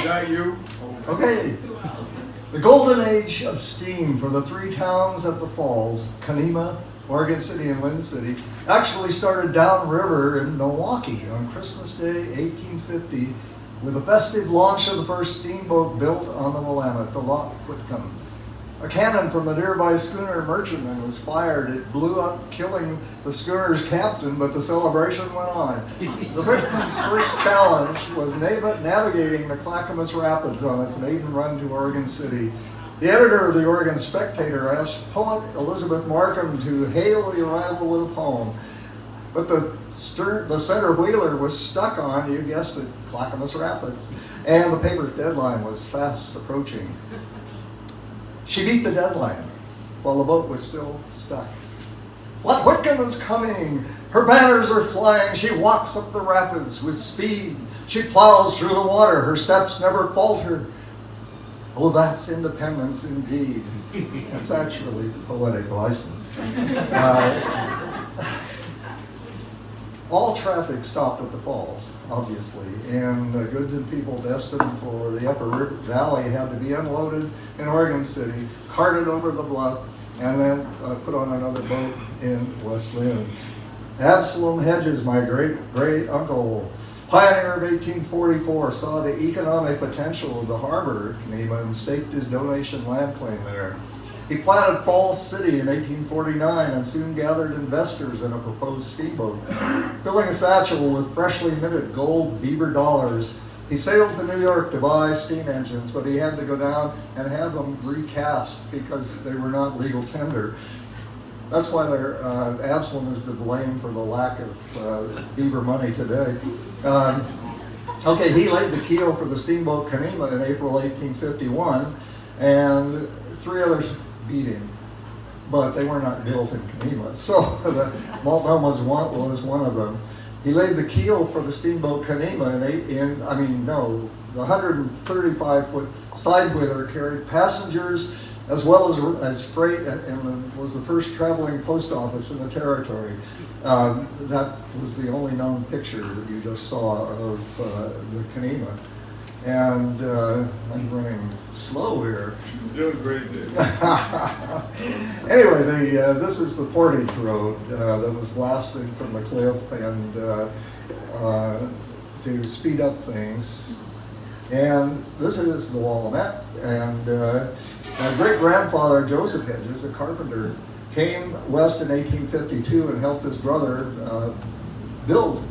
that you? Okay. The golden age of steam for the three towns at the falls, Kanema, Oregon City, and Linn City, actually started downriver in Milwaukee on Christmas Day, 1850, with a festive launch of the first steamboat built on the Willamette, the Loch Whitcomb. A cannon from the nearby schooner Merchantman was fired. It blew up, killing the schooner's captain, but the celebration went on. The Whitcomb's first challenge was navigating the Clackamas Rapids on its maiden run to Oregon City. The editor of the Oregon Spectator asked poet Elizabeth Markham to hail the arrival with a poem. But the center wheeler was stuck on, you guessed it, Clackamas Rapids, and the paper's deadline was fast approaching. She beat the deadline while the boat was still stuck. Loch Whitcomb is coming. Her banners are flying. She walks up the rapids with speed. She plows through the water. Her steps never falter. Oh, that's independence indeed. That's actually poetic license. All traffic stopped at the falls, obviously, and the goods and people destined for the upper river valley had to be unloaded in Oregon City, carted over the bluff, and then put on another boat in West Linn. Absalom Hedges, my great uncle, pioneer of 1844, saw the economic potential of the harbor at Kanema and staked his donation land claim there. He planted Falls City in 1849 and soon gathered investors in a proposed steamboat. Filling a satchel with freshly minted gold beaver dollars, he sailed to New York to buy steam engines, but he had to go down and have them recast because they were not legal tender. That's why Absalom is to blame for the lack of beaver money today. Okay, he laid the keel for the steamboat Kanema in April 1851, and three others beat him, but they were not built in Kanema. So the Multnomah was one of them. He laid the keel for the steamboat Kanema the 135-foot side wheeler carried passengers as well as freight, and was the first traveling post office in the territory. That was the only known picture that you just saw of the Kanema. And I'm running slow here. You're doing great, Dave. Anyway, this is the portage road that was blasted from the cliff and to speed up things. And this is the Willamette. And my great-grandfather, Joseph Hedges, a carpenter, came west in 1852 and helped his brother build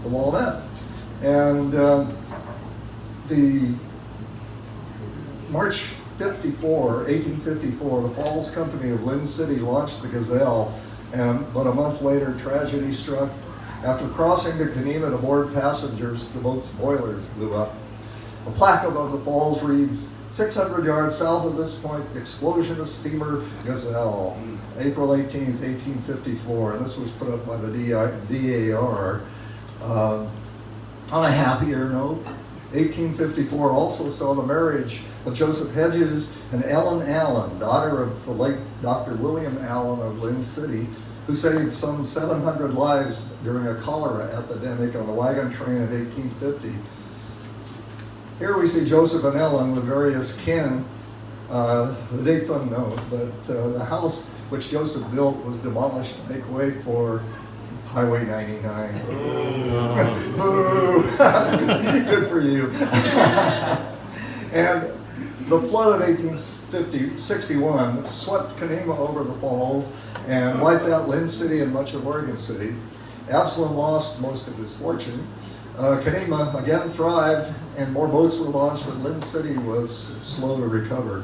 the Willamette. And the March 1854, the Falls Company of Linn City launched the Gazelle, but a month later, tragedy struck. After crossing to Kanema to board passengers, the boat's boilers blew up. A plaque above the falls reads, 600 yards south of this point, explosion of steamer Gazelle, April 18th, 1854, and this was put up by the DAR. On a happier note, 1854 also saw the marriage of Joseph Hedges and Ellen Allen, daughter of the late Dr. William Allen of Linn City, who saved some 700 lives during a cholera epidemic on the wagon train in 1850. Here we see Joseph and Ellen with various kin. The date's unknown, but the house which Joseph built was demolished to make way for Highway 99. Good for you. And the flood of 1861 swept Kanema over the falls and wiped out Linn City and much of Oregon City. Absalom lost most of his fortune. Kanema again thrived and more boats were launched, but Linn City was slow to recover.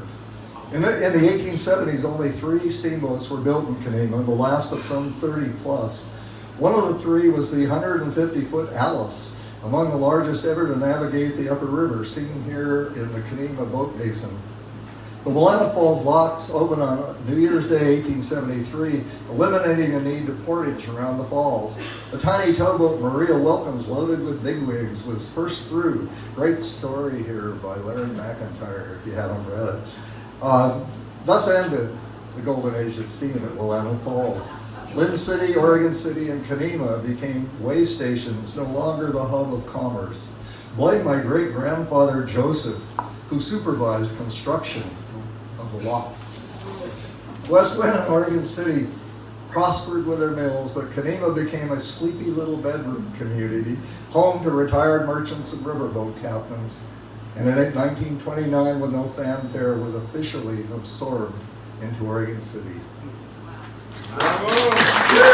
In the 1870s, only 3 steamboats were built in Kanema, the last of some 30 plus. One of the 3 was the 150-foot Alice, among the largest ever to navigate the upper river, seen here in the Kanema Boat Basin. The Willamette Falls locks opened on New Year's Day, 1873, eliminating the need to portage around the falls. The tiny towboat Maria Wilkins, loaded with bigwigs, was first through. Great story here by Larry McIntyre, if you haven't read it. Thus ended the golden age of steam at Willamette Falls. Linn City, Oregon City, and Kanema became way stations, no longer the hub of commerce. Blame my great-grandfather Joseph, who supervised construction of the locks. West Linn and Oregon City prospered with their mills, but Kenema became a sleepy little bedroom community, home to retired merchants and riverboat captains. And in 1929, with no fanfare, was officially absorbed into Oregon City. Bravo.